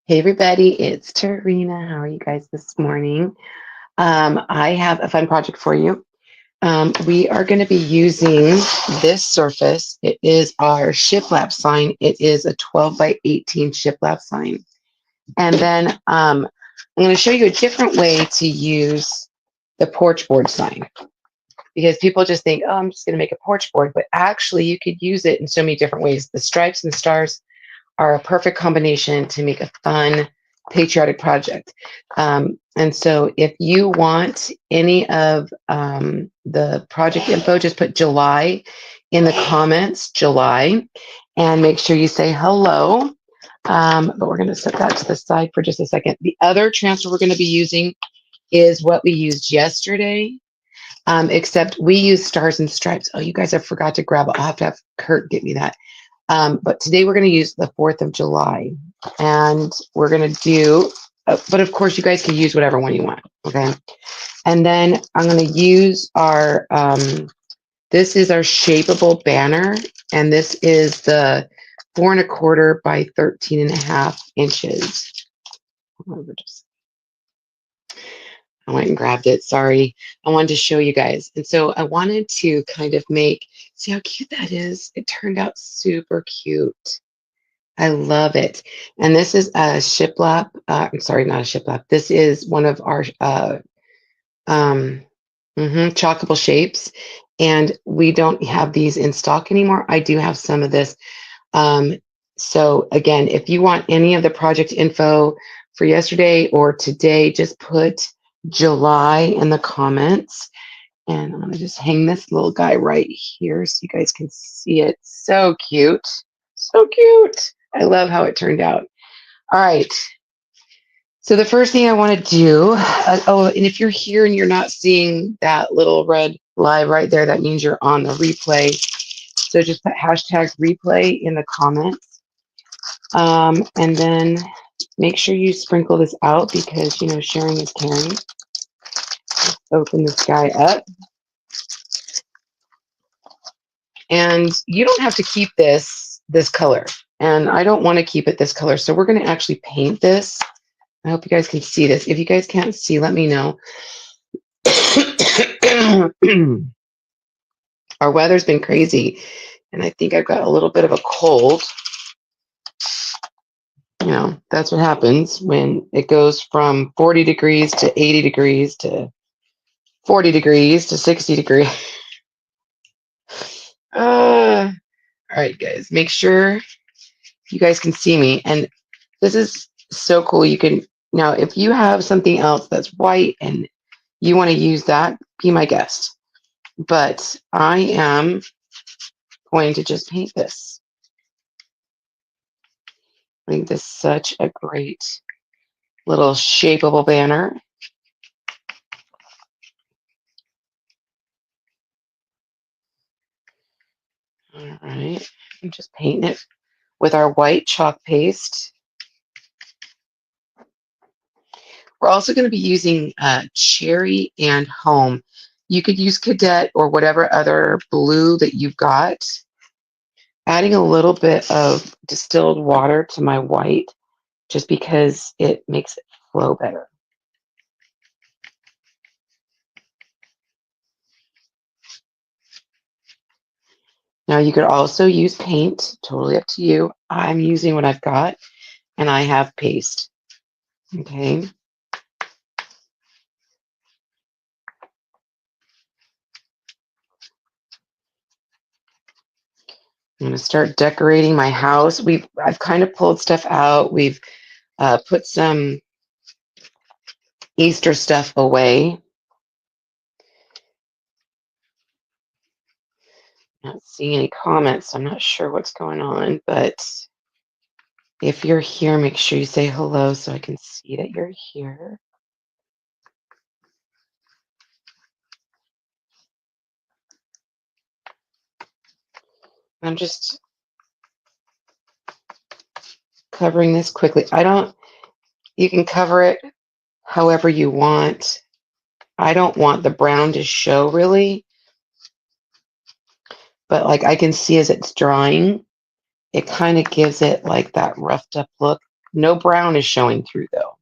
Hey everybody, it's Tarina. How are you guys this morning? I have a fun project for you. We are going to be using this surface. It is our shiplap sign. It is a 12 by 18 shiplap sign. And then I'm going to show you a different way to use the porch board sign because people just think, oh, I'm just going to make a porch board, but actually you could use it in so many different ways. The stripes and stars are a perfect combination to make a fun patriotic project. And so if you want any of the project info, just put July in the comments, July, and make sure you say hello. But we're going to set that to the side for just a second. The other transfer we're going to be using is what we used yesterday, except we use stars and stripes. Oh, you guys, I forgot to grab it. I'll have to have Kurt get me that. But today we're going to use the 4th of July and we're going to do, but of course you guys can use whatever one you want. Okay. And then I'm going to use our, this is our shapeable banner. And this is the 4¼ by 13½ inches. I went and grabbed it. Sorry. I wanted to show you guys. And so I wanted to kind of make, see how cute that is? It turned out super cute. I love it. And this is a shiplap. I'm sorry, not a shiplap. This is one of our chalkable shapes. And we don't have these in stock anymore. I do have some of this. So again, if you want any of the project info for yesterday or today, just put July in the comments. And I'm going to just hang this little guy right here so you guys can see it. So cute. So cute. I love how it turned out. All right. So the first thing I want to do, and if you're here and you're not seeing that little red live right there, that means you're on the replay. So just put hashtag replay in the comments. And then make sure you sprinkle this out because, you know, sharing is caring. Let's open this guy up. And you don't have to keep this color. And I don't want to keep it this color. So we're going to actually paint this. I hope you guys can see this. If you guys can't see, let me know. Our weather's been crazy. And I think I've got a little bit of a cold. You know, that's what happens when it goes from 40 degrees to 80 degrees to 40 degrees to 60 degrees. All right, guys, make sure you guys can see me. And this is so cool. You can, now, if you have something else that's white and you want to use that, be my guest. But I am going to just paint this. I think this is such a great little shapeable banner. All right, I'm just painting it with our white chalk paste. We're also going to be using Cherry and Home. You could use Cadet or whatever other blue that you've got. Adding a little bit of distilled water to my white just because it makes it flow better. Now you could also use paint, totally up to you. I'm using what I've got and I have paste. Okay. I'm going to start decorating my house. I've kind of pulled stuff out. We've put some Easter stuff away. Not seeing any comments. I'm not sure what's going on, but if you're here, make sure you say hello so I can see that you're here. I'm just covering this quickly. You can cover it however you want. I don't want the brown to show really, but like I can see as it's drying, it kind of gives it like that roughed up look. No brown is showing through though.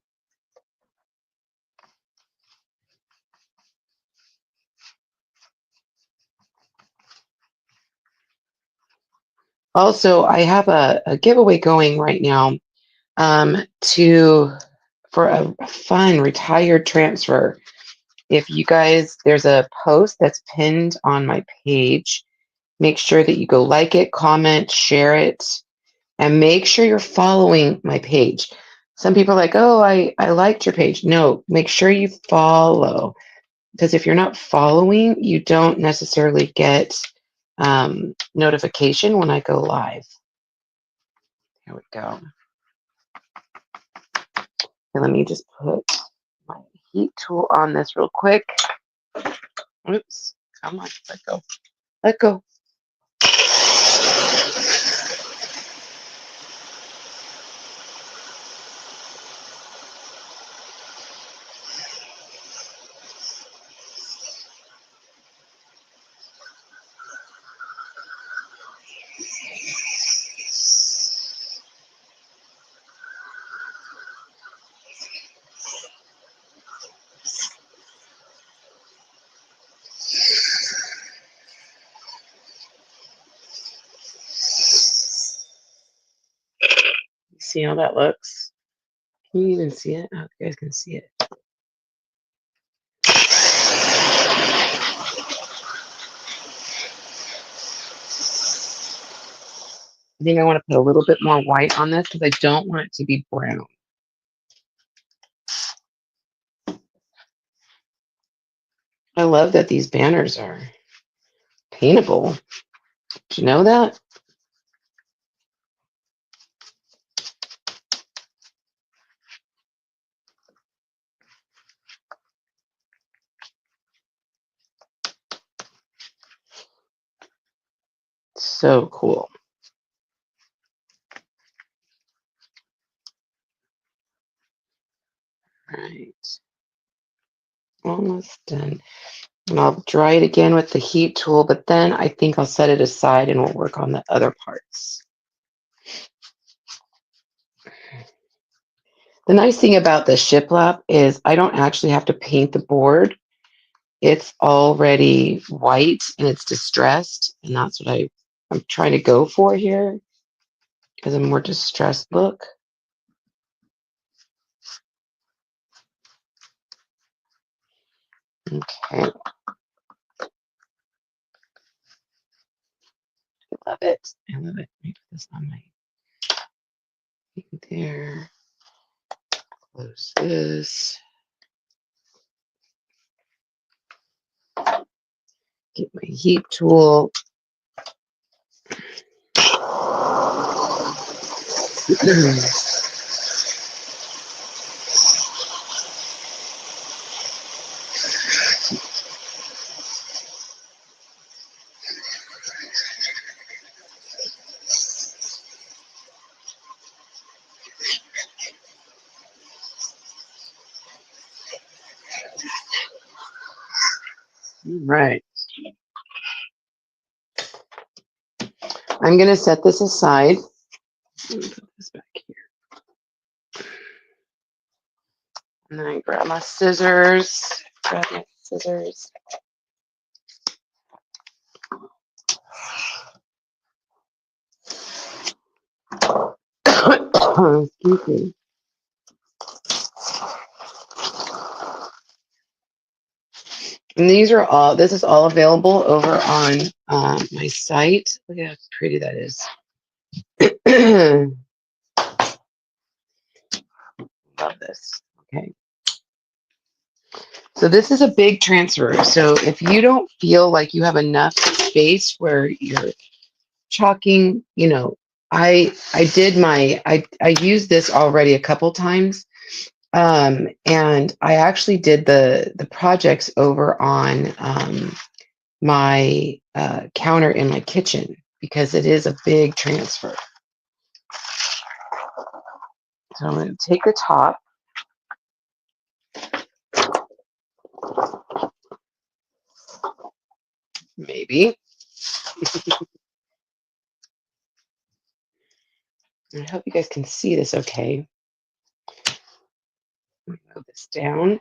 Also, I have a giveaway going right now to for a fun retired transfer. If you guys, there's a post that's pinned on my page. Make sure that you go like it, comment, share it, and make sure you're following my page. Some people are like, oh, I liked your page. No, make sure you follow, because if you're not following, you don't necessarily get notification when I go live. Here we go. And let me just put my heat tool on this real quick. Oops, come on, let go. Let go. See how that looks? Can you even see it? Oh, you guys can see it. I think I want to put a little bit more white on this because I don't want it to be brown. I love that these banners are paintable. Did you know that? So cool. Right. Almost done. And I'll dry it again with the heat tool, but then I think I'll set it aside and we'll work on the other parts. The nice thing about the shiplap is I don't actually have to paint the board. It's already white and it's distressed, and that's what I'm trying to go for here, because a more distressed look. Okay. I love it. I love it. Let me put this on my there. Close this. Get my heat tool. Right. I'm going to set this aside. Let me put this back here. And then I grab my scissors. Excuse me. And this is all available over on my site. Look at how pretty that is. Love this. Okay. So this is a big transfer. So if you don't feel like you have enough space where you're chalking, I used this already a couple times. And I actually did the projects over on my counter in my kitchen because it is a big transfer. So I'm going to take the top. Maybe. I hope you guys can see this okay. Move this down.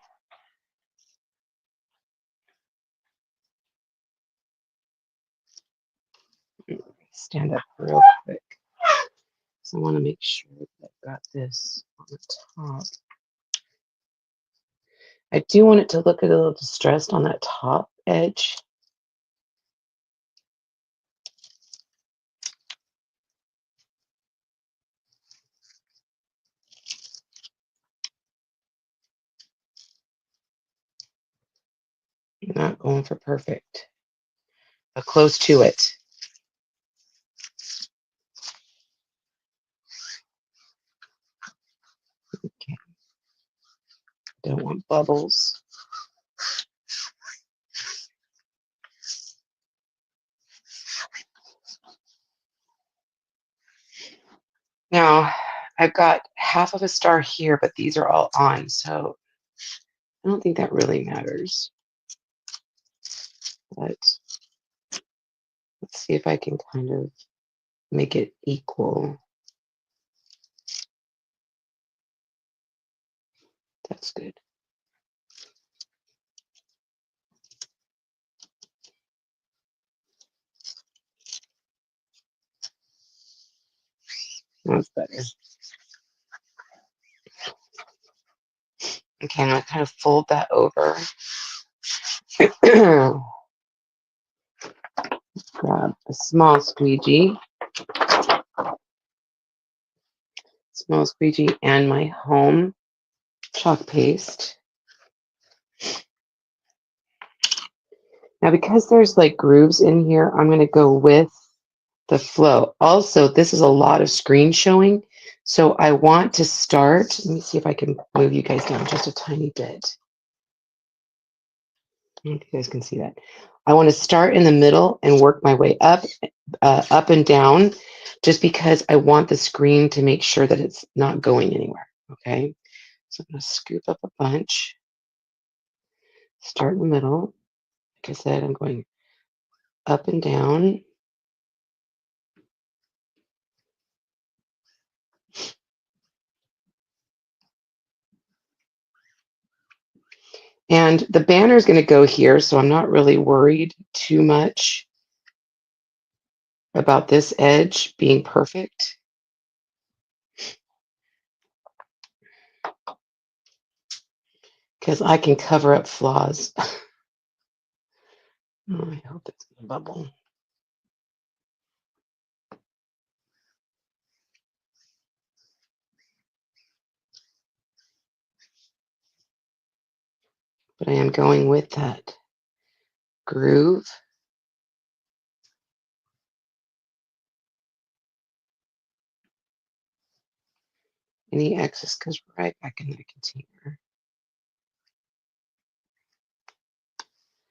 Stand up real quick. So I want to make sure that I've got this on the top. I do want it to look a little distressed on that top edge. I'm not going for perfect, but close to it. Okay. Don't want bubbles. Now, I've got half of a star here, but these are all on, so I don't think that really matters. But let's see if I can kind of make it equal. That's good. That's better. Okay, I'm going to kind of fold that over. Grab a small squeegee. And my home chalk paste. Now, because there's like grooves in here, I'm going to go with the flow. Also, this is a lot of screen showing, so I want to start. Let me see if I can move you guys down just a tiny bit. I don't think you guys can see that. I want to start in the middle and work my way up and down, just because I want the screen to make sure that it's not going anywhere. Okay, so I'm going to scoop up a bunch. Start in the middle. Like I said, I'm going up and down. And the banner is going to go here, so I'm not really worried too much about this edge being perfect. Because I can cover up flaws. Oh, I hope it's going to bubble. But I am going with that groove. Any excess goes right back in the container.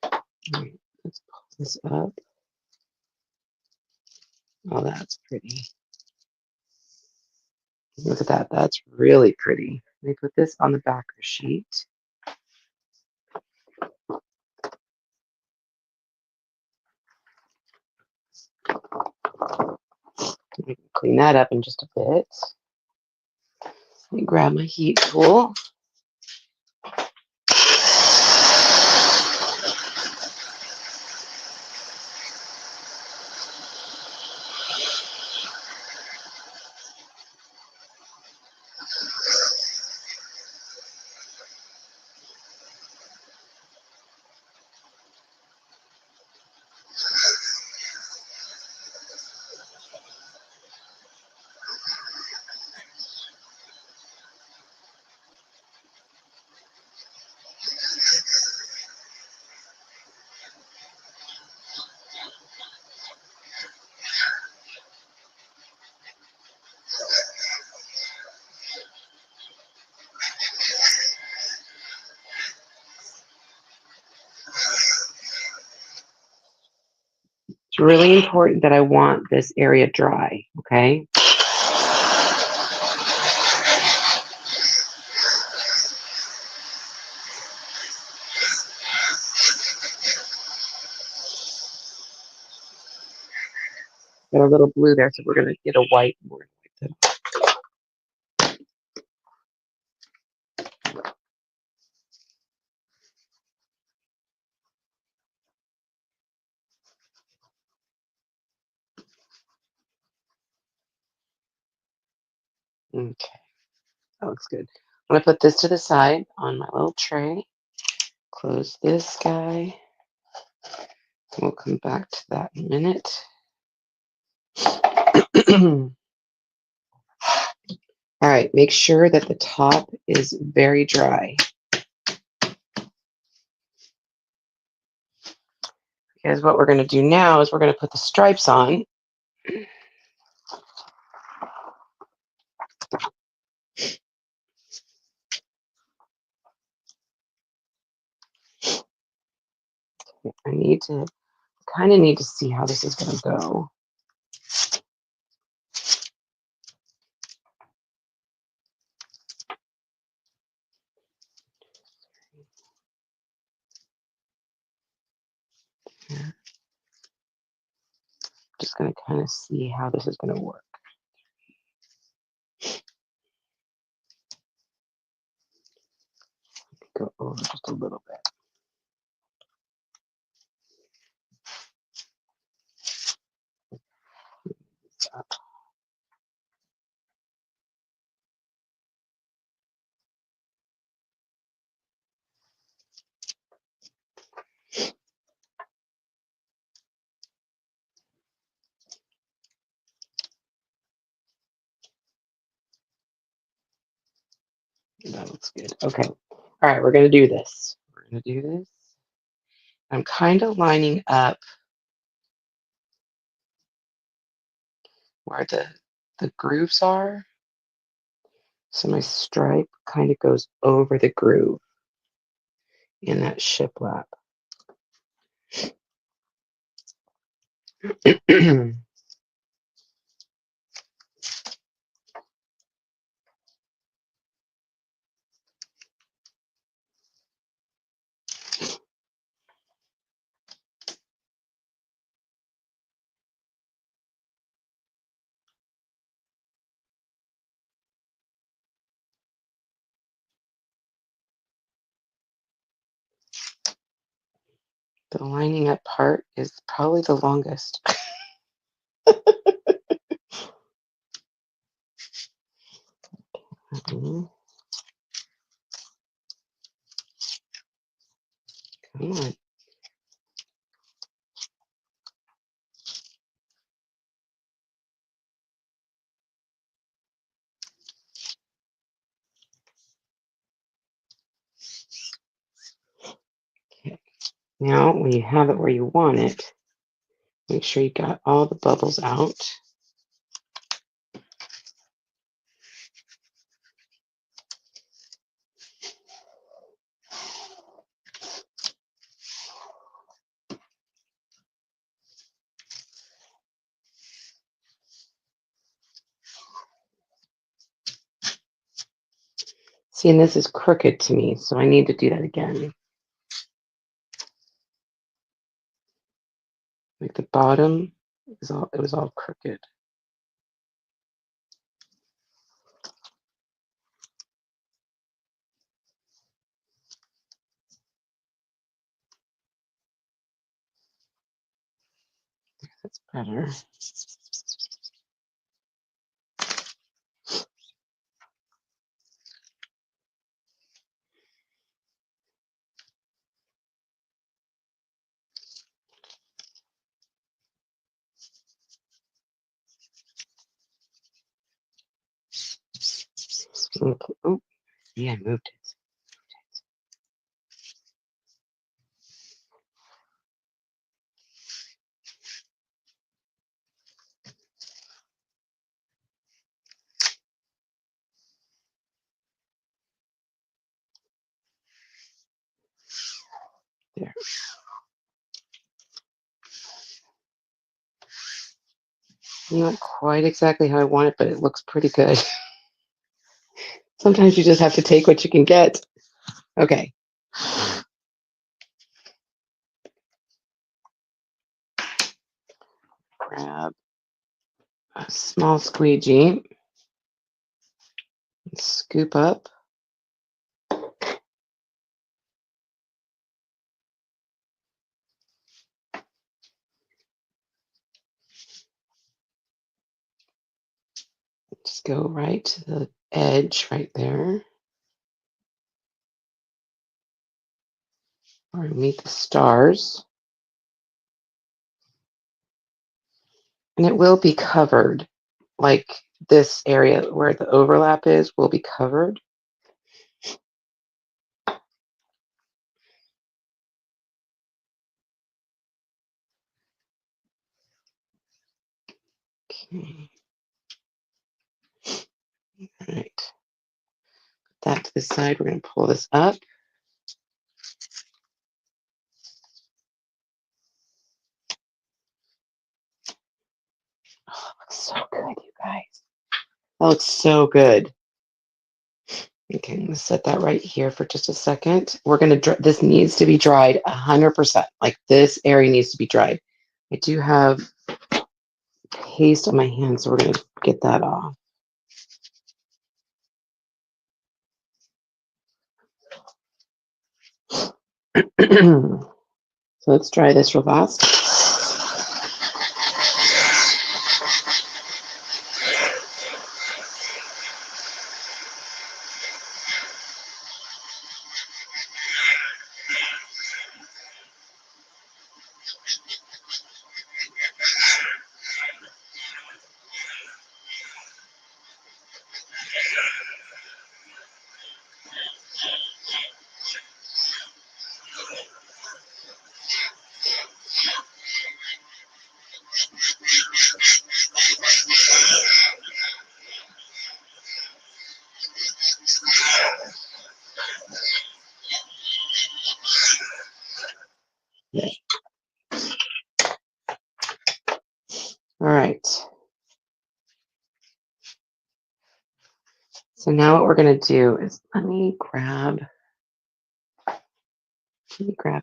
All right, let's pull this up. Oh, that's pretty. Look at that. That's really pretty. Let me put this on the backer sheet. Clean that up in just a bit. Let me grab my heat tool. It's really important that I want this area dry, okay? Got a little blue there, so we're going to get a white. Okay, that looks good. I'm gonna put this to the side on my little tray. Close this guy. We'll come back to that in a minute. All right, make sure that the top is very dry. Because what we're going to do now is we're going to put the stripes on. I kind of need to see how this is going to go. Just going to kind of see how this is going to work. Go over just a little bit. Up. That looks good. Okay. All right, we're going to do this. We're going to do this. I'm kind of lining up where the grooves are. So my stripe kind of goes over the groove in that shiplap. The lining up part is probably the longest. Come on. Okay. Now, when you have it where you want it, make sure you got all the bubbles out. See, and this is crooked to me, so I need to do that again. Like the bottom it was all crooked. That's better. Okay. Oh, yeah, I moved it. There. Not quite exactly how I want it, but it looks pretty good. Sometimes you just have to take what you can get. Okay. Grab a small squeegee and scoop up. Just go right to the edge right there, where we meet the stars. And it will be covered, like this area where the overlap is will be covered. Okay. All right. Put that to the side. We're going to pull this up. Oh, it looks so good, you guys. That looks so good. Okay, I'm going to set that right here for just a second. We're going to, this needs to be dried 100%. Like this area needs to be dried. I do have paste on my hands, so we're going to get that off. So let's dry this real fast. All right. So now what we're going to do is let me grab a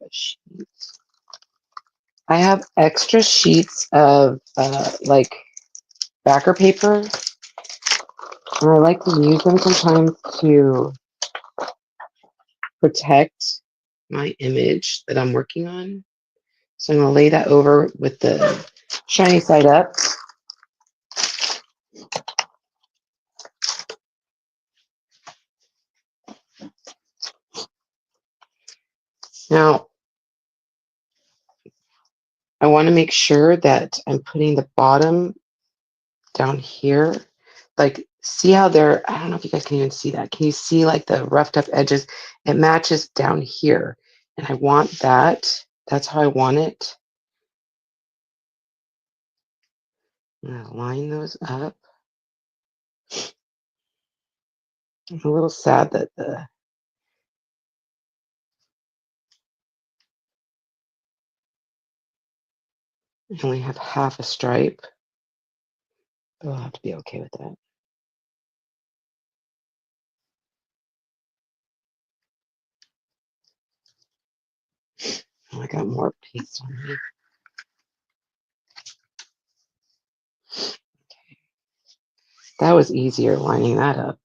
sheet. I have extra sheets of like backer paper, and I like to use them sometimes to protect my image that I'm working on. So I'm going to lay that over with the shiny side up. Now, I want to make sure that I'm putting the bottom down here. Like, see how there, I don't know if you guys can even see that. Can you see like the roughed up edges? It matches down here. And I want that. That's how I want it. I'm going to line those up. I'm a little sad that I only have half a stripe. But I'll have to be okay with that. Oh, I got more paste on me. That was easier lining that up.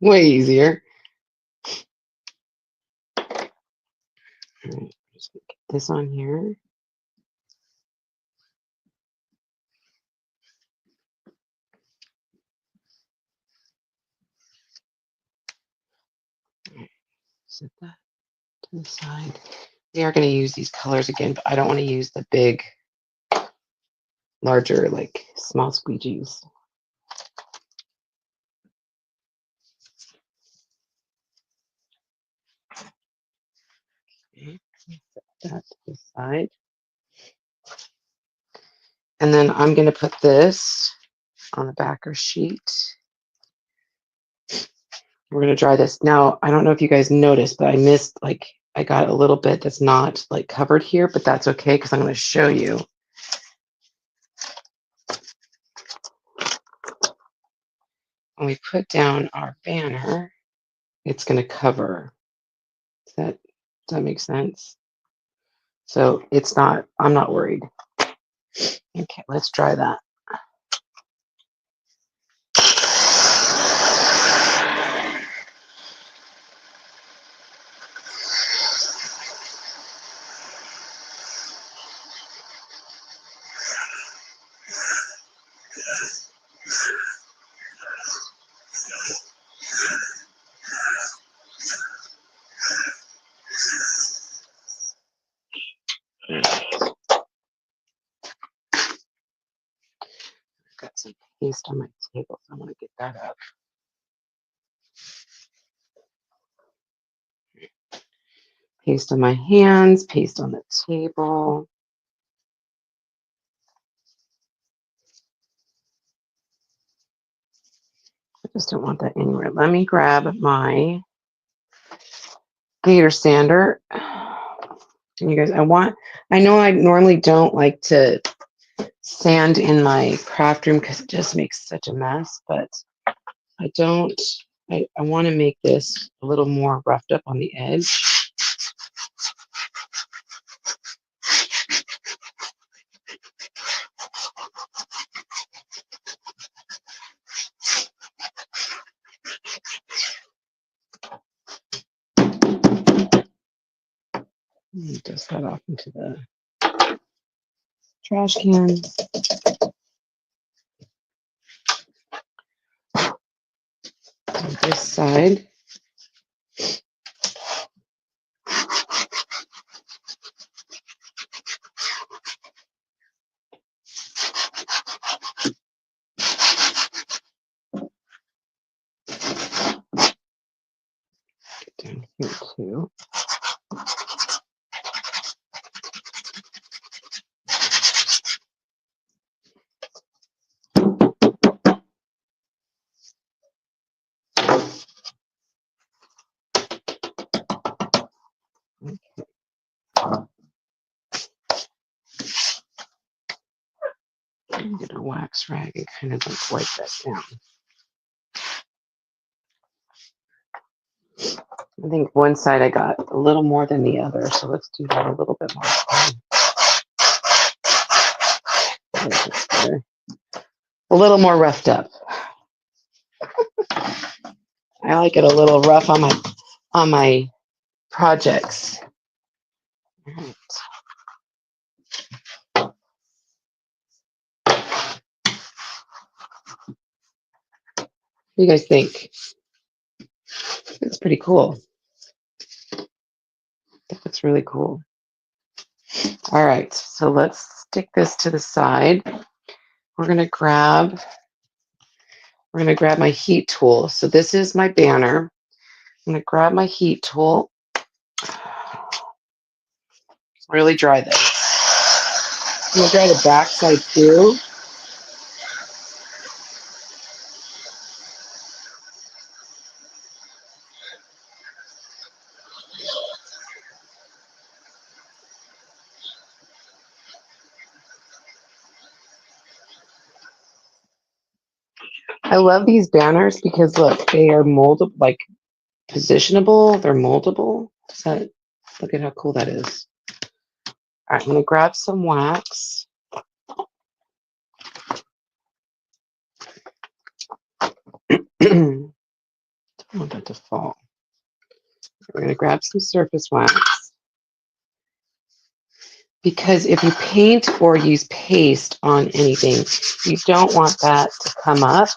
Way easier. All right, just get this on here. Set that to the side. We are going to use these colors again, but I don't want to use the big, larger, like small squeegees. Okay, set that to the side. And then I'm going to put this on the backer sheet. We're going to dry this. Now, I don't know if you guys noticed, but I missed, like, I got a little bit that's not like covered here, but that's okay because I'm going to show you. When we put down our banner, it's going to cover. Does that make sense? So it's not, I'm not worried. Okay, let's try that. paste on my table, so I want to get that up. Paste on my hands, paste on the table. I just don't want that anywhere. Let me grab my gator sander. And you guys, I know I normally don't like to sand in my craft room because it just makes such a mess, but I want to make this a little more roughed up on the edge. Dust that off into the trash can. On this side. Down here too. I'm going to wax rag and kind of like wipe that down. I think one side I got a little more than the other, so let's do that a little bit more. A little more roughed up. I like it a little rough on my projects. All right. What do you guys think? It's pretty cool. That's really cool. All right, so let's stick this to the side. We're gonna grab my heat tool. So this is my banner. I'm gonna grab my heat tool. Really dry this. I'm gonna dry the back side too. I love these banners because look, they are moldable, like positionable. They're moldable. So look at how cool that is. All right, I'm gonna grab some wax. Don't want that to fall. We're gonna grab some surface wax. Because if you paint or use paste on anything, you don't want that to come up.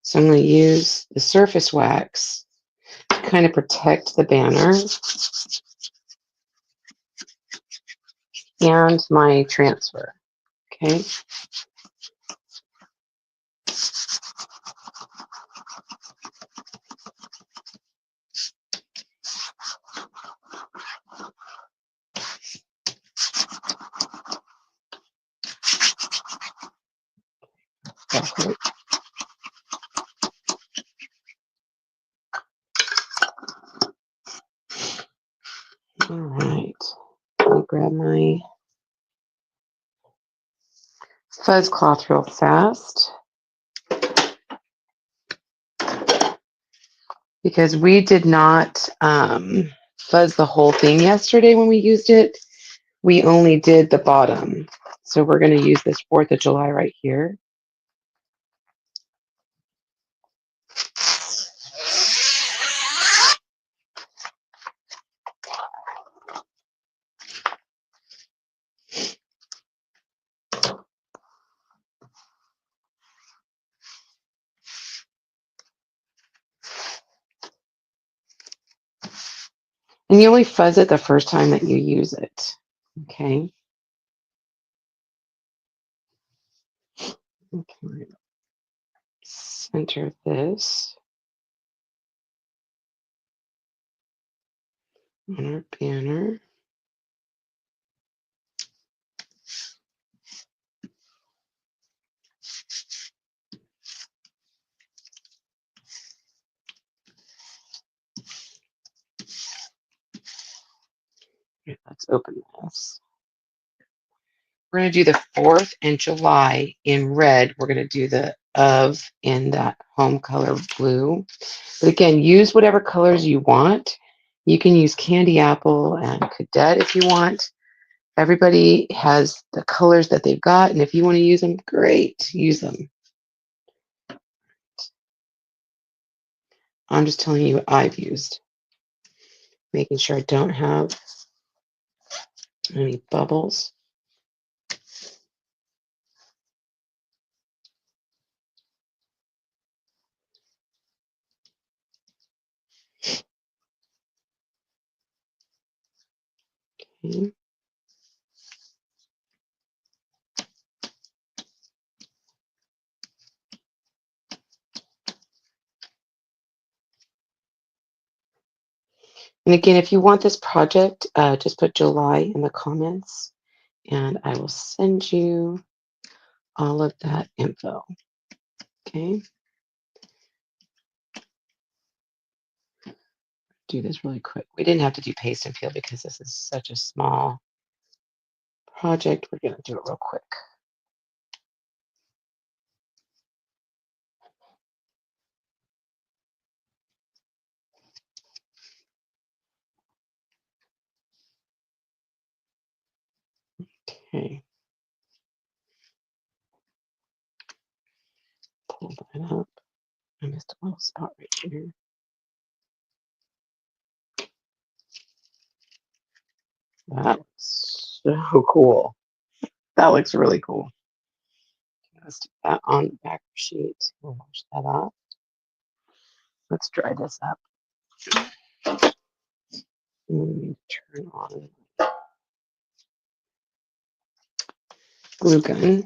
So I'm going to use the surface wax to kind of protect the banner and my transfer. Okay. Okay. All right. I'll grab my fuzz cloth real fast. Because we did not fuzz the whole thing yesterday when we used it. We only did the bottom. So we're going to use this 4th of July right here. And you only fuzz it the first time that you use it. Okay. Okay. Center this on our banner. Okay, let's open this. We're going to do the 4th and July in red. We're going to do the of in that home color blue. But again, use whatever colors you want. You can use candy apple and cadet if you want. Everybody has the colors that they've got, and if you want to use them, great, use them. I'm just telling you what I've used, making sure I don't have any bubbles. Okay. And again, if you want this project, just put July in the comments, and I will send you all of that info. Okay. Do this really quick. We didn't have to do paste and peel because this is such a small project. We're going to do it real quick. Okay. Pull that up. I missed a little spot right here. That looks so cool. That looks really cool. Let's do that on the back sheet. We'll wash that off. Let's dry this up. Turn on glue gun.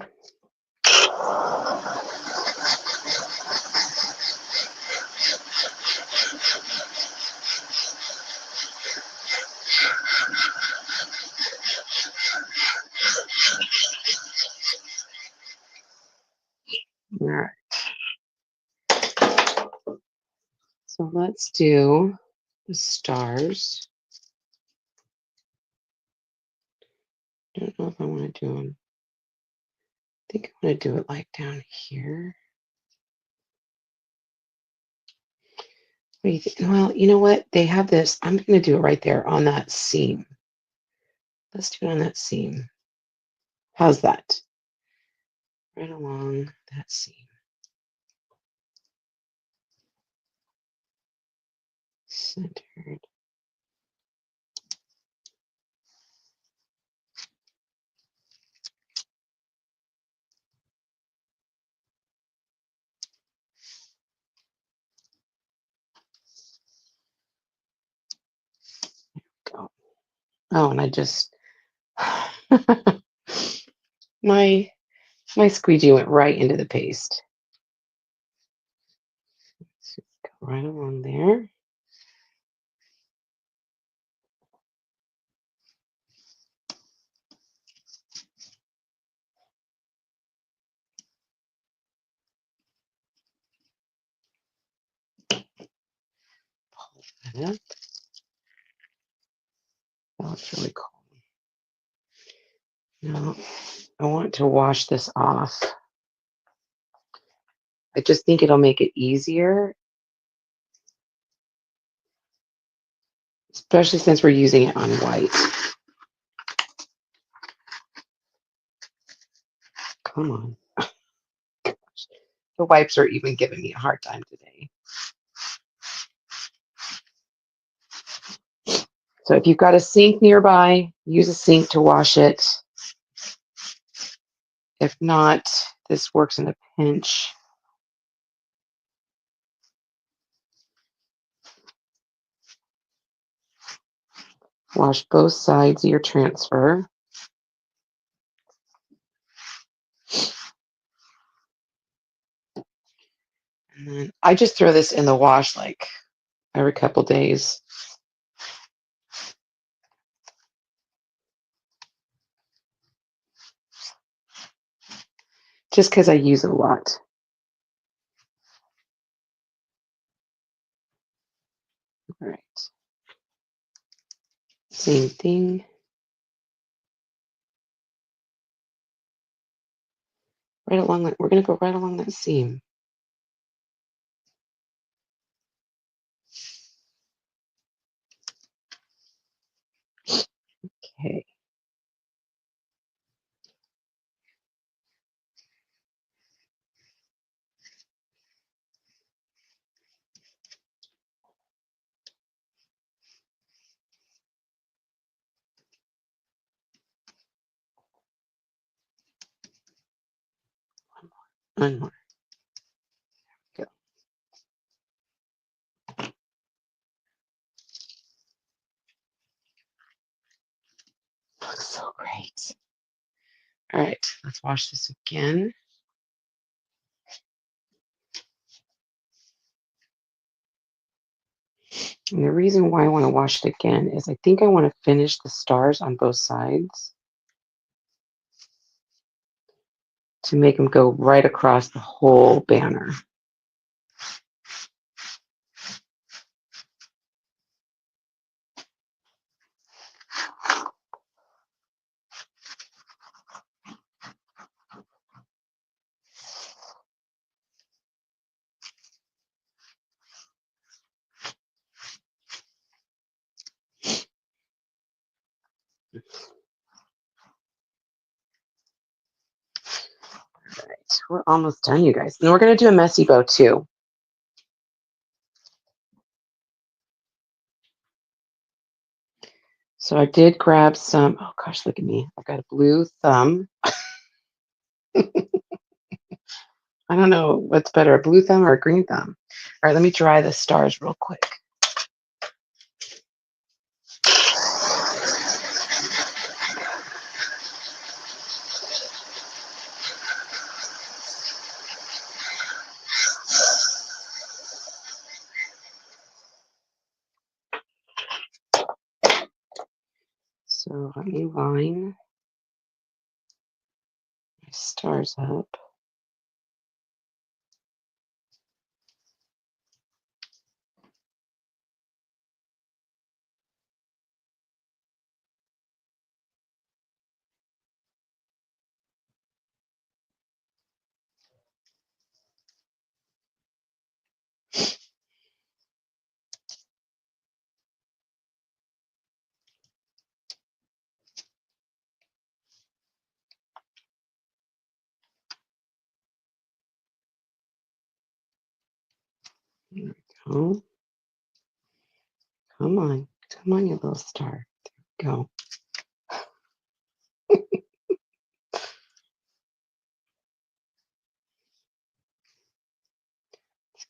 All right. So let's do the stars. I don't know if I want to do them. I think I want to do it like down here. What do you think? Well, you know what? They have this. I'm going to do it right there on that seam. Let's do it on that seam. How's that? Right along that seam. Centered. Go. Oh, and I just my squeegee went right into the paste. So go right along there. Pull that up. That looks really cool. Now I want to wash this off. I just think it'll make it easier, especially since we're using it on white. Come on. The wipes are even giving me a hard time today. So if you've got a sink nearby, use a sink to wash it. If not, this works in a pinch. Wash both sides of your transfer. And then I just throw this in the wash like every couple days. Just because I use it a lot. All right. Same thing. Right along that, we're going to go right along that seam. Okay. One more. Go. Looks so great. All right, let's wash this again. And the reason why I want to wash it again is I think I want to finish the stars on both sides to make them go right across the whole banner. All right, we're almost done, you guys. And we're going to do a messy bow too. So I did grab some, oh gosh, look at me. I've got a blue thumb. I don't know what's better, a blue thumb or a green thumb. All right, let me dry the stars real quick. So let me line my stars up. There we go. Come on. Come on, you little star. There we go. Let's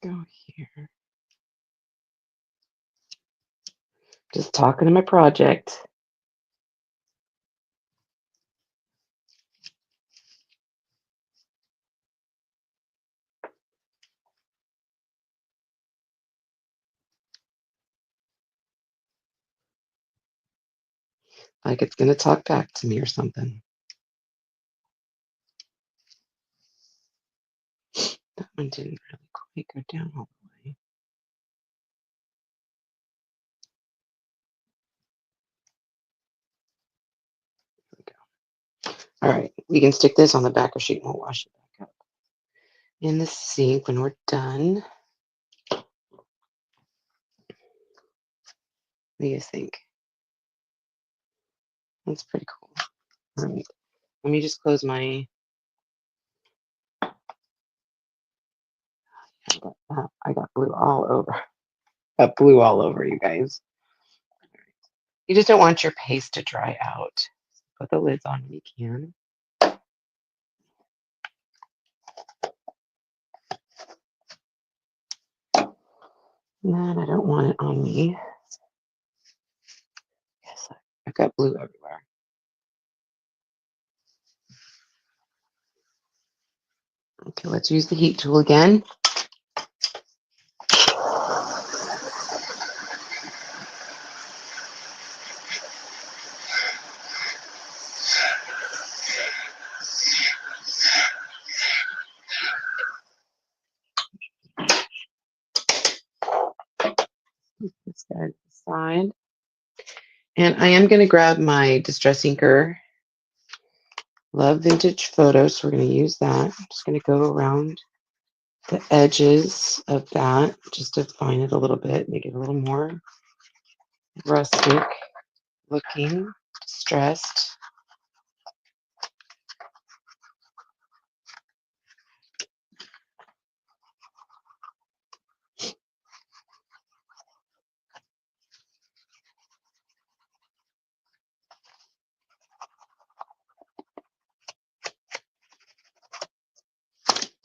go here. Just talking to my project. Like it's going to talk back to me or something. That one didn't really quite go down all the way. There we go. All right, we can stick this on the backer sheet and we'll wash it back up in the sink when we're done. What do you think? That's pretty cool. All right, let me just close my. I got blue all over. Got blue all over, you guys. You just don't want your paste to dry out. Put the lids on when you can. And I don't want it on me. Yes, I've got blue everywhere. Okay, let's use the heat tool again. this guy to the side. And I am going to grab my Distress Inker. Love vintage photos, so we're going to use that. I'm just going to go around the edges of that just to define it a little bit, make it a little more rustic looking, distressed.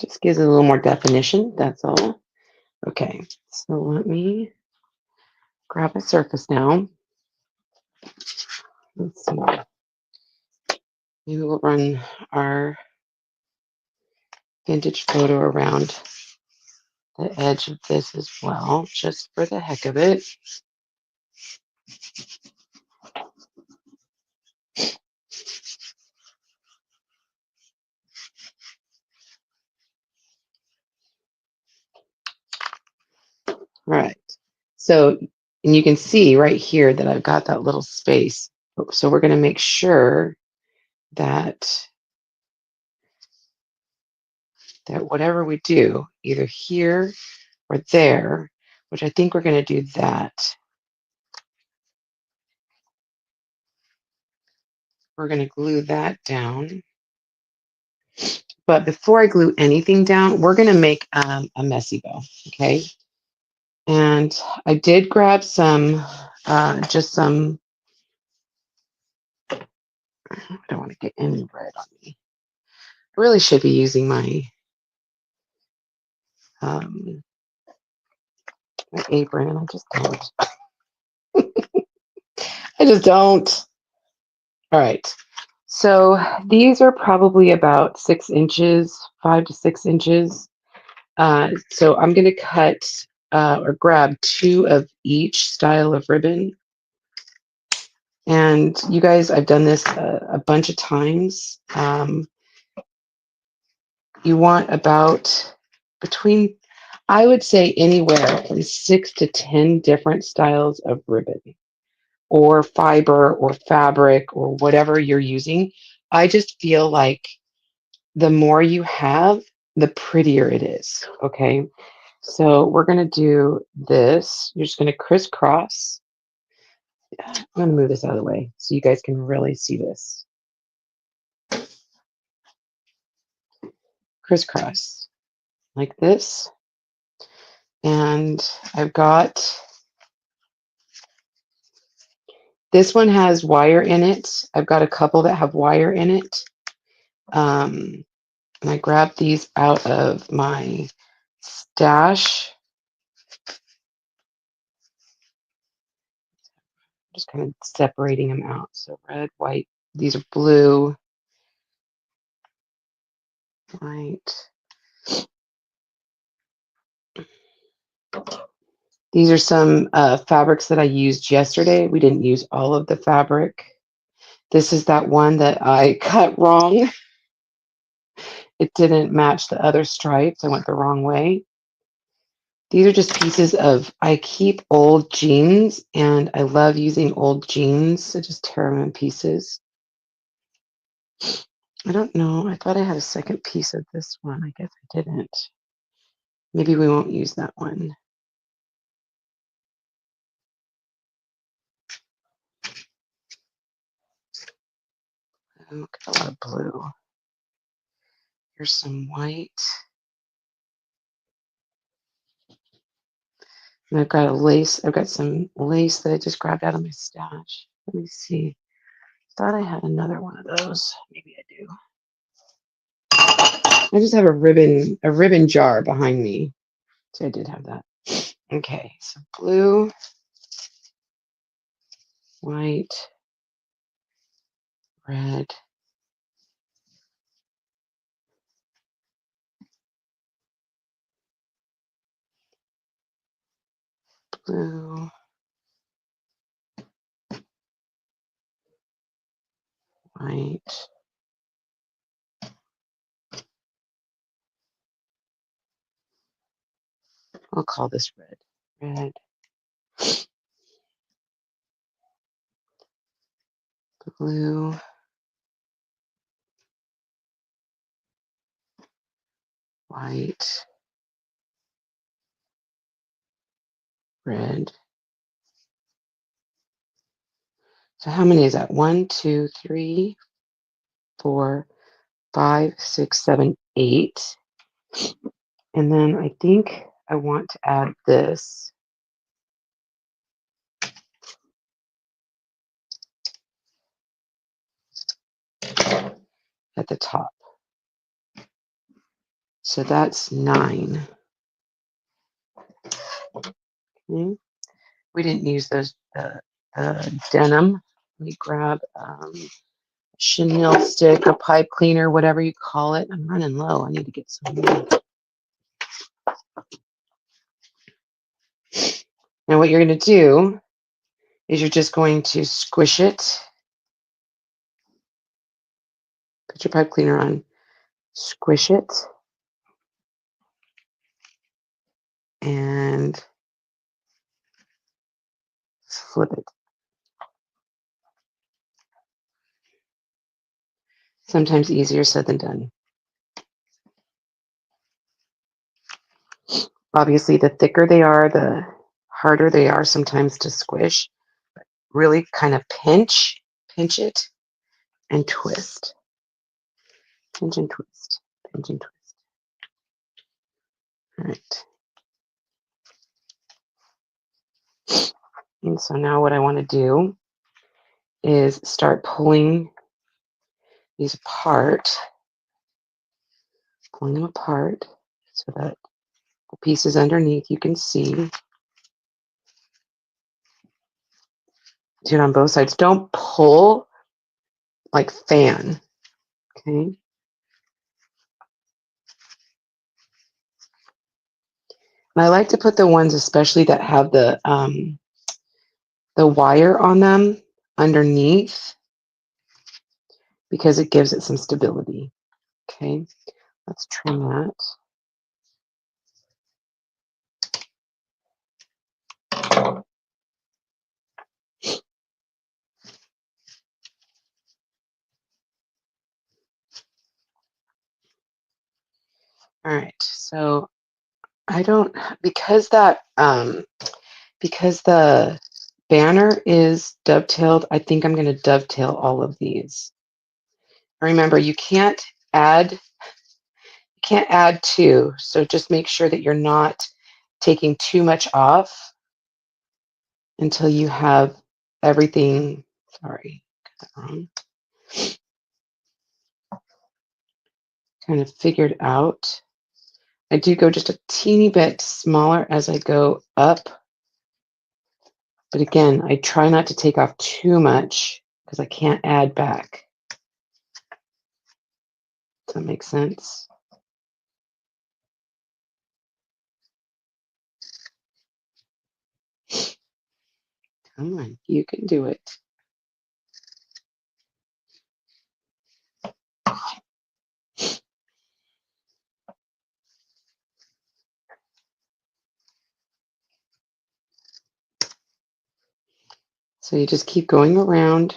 Just gives it a little more definition, that's all. Okay, so let me grab my surface now. Let's see. Maybe we'll run our vintage photo around the edge of this as well, just for the heck of it. All right. So, and you can see right here that I've got that little space. So we're going to make sure that whatever we do, either here or there, which I think we're going to do that. We're going to glue that down. But before I glue anything down, we're going to make a messy bow, okay? And I did grab some, just some, I don't want to get any red on me. I really should be using my my apron, and I just don't. I just don't. All right. So these are probably about 6 inches, 5 to 6 inches. So I'm going to cut or grab 2 of each style of ribbon. And you guys, I've done this a bunch of times. You want about between, I would say, anywhere from 6 to 10 different styles of ribbon or fiber or fabric or whatever you're using. I just feel like the more you have, the prettier it is. Okay. So we're going to do this. You're just going to crisscross. I'm going to move this out of the way so you guys can really see this. Crisscross like this. And I've got, this one has wire in it. I've got a couple that have wire in it. And I grabbed these out of my stash. Just kind of separating them out. So red, white, these are blue, white. These are some fabrics that I used yesterday. We didn't use all of the fabric. This is that one that I cut wrong. It didn't match the other stripes. I went the wrong way. These are just pieces of, I keep old jeans and I love using old jeans. So just tear them in pieces. I don't know. I thought I had a second piece of this one. I guess I didn't. Maybe we won't use that one. Oh, got a lot of blue. Here's some white. And I've got a lace. I've got some lace that I just grabbed out of my stash. Let me see. Thought I had another one of those. Maybe I do. I just have a ribbon jar behind me. So I did have that. Okay, so blue, white, red, blue, white. I'll call this red. Red. Blue, white, red. So how many is that? 1, 2, 3, 4, 5, 6, 7, 8. And then I think I want to add this at the top. So that's 9. Okay. We didn't use those denim. Let me grab chenille stick, a pipe cleaner, whatever you call it. I'm running low. I need to get some more. Now what you're going to do is you're just going to squish it. Put your pipe cleaner on. Squish it. And flip it. Sometimes easier said than done. Obviously, the thicker they are, the harder they are sometimes to squish. Really kind of pinch it, and twist. Pinch and twist. Pinch and twist. All right. And so now what I want to do is start pulling these apart, pulling them apart so that the pieces underneath you can see. Do it on both sides. Don't pull, like fan. Okay. And I like to put the ones especially that have the wire on them underneath because it gives it some stability. Okay. Let's trim that. All right. So I don't, because that because the banner is dovetailed, I think I'm going to dovetail all of these. Remember, you can't add two, so just make sure that you're not taking too much off until you have everything, sorry, got that wrong, kind of figured out. I do go just a teeny bit smaller as I go up, but again, I try not to take off too much because I can't add back. Does that make sense? Come on, you can do it. So you just keep going around.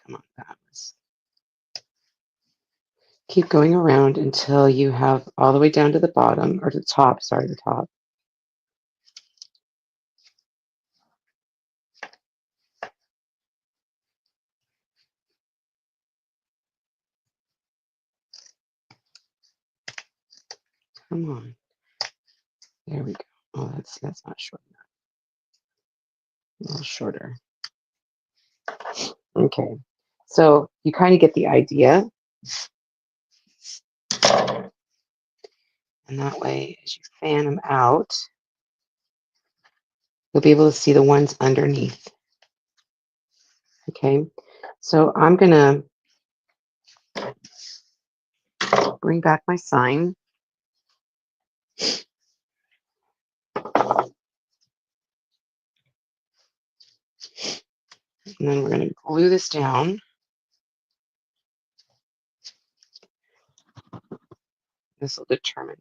Come on, that was. Keep going around until you have all the way down to the bottom, or the top, sorry, the top. Come on. There we go. Oh, that's not short enough. A little shorter. Okay. So you kind of get the idea. And that way, as you fan them out, you'll be able to see the ones underneath. Okay. So I'm going to bring back my sign. And then we're going to glue this down. This will determine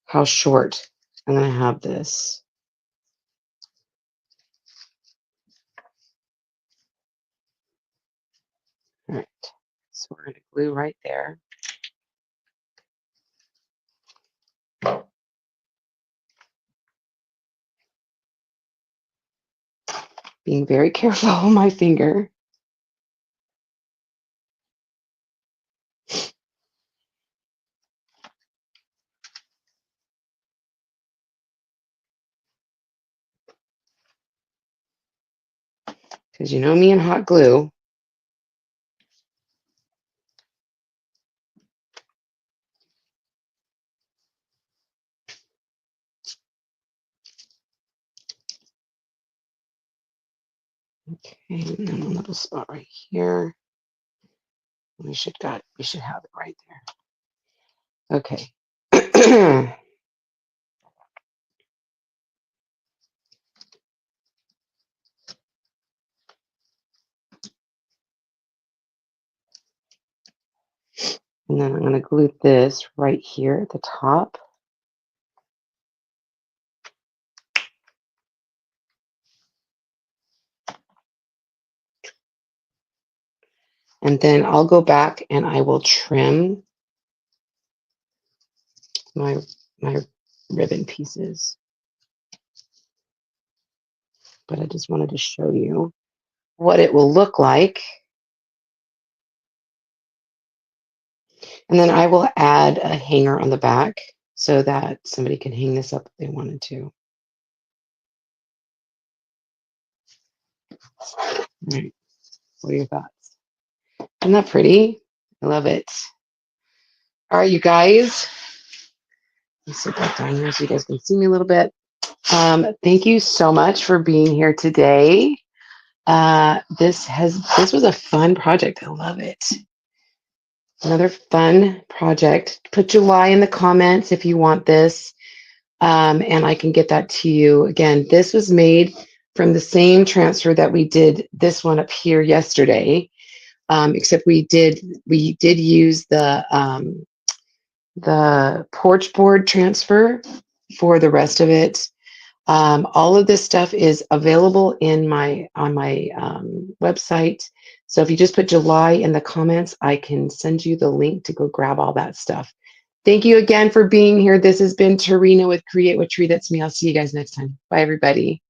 how short I'm going to have this. All right, so we're going to glue right there. Being very careful on my finger. Because you know me and hot glue. Okay, and then a little spot right here. We should have it right there. Okay. And then I'm going to glue this right here at the top. And then I'll go back and I will trim my ribbon pieces. But I just wanted to show you what it will look like. And then I will add a hanger on the back so that somebody can hang this up if they wanted to. All right. What are your thoughts? Isn't that pretty? I love it. All right, you guys. Let me sit back down here so you guys can see me a little bit. Thank you so much for being here today. This was a fun project. I love it. Another fun project. Put July in the comments if you want this, and I can get that to you. Again, this was made from the same transfer that we did this one up here yesterday, except we did use the porch board transfer for the rest of it. All of this stuff is available on my website. So if you just put July in the comments, I can send you the link to go grab all that stuff. Thank you again for being here. This has been Tarina with Create with Tree. That's me. I'll see you guys next time. Bye, everybody.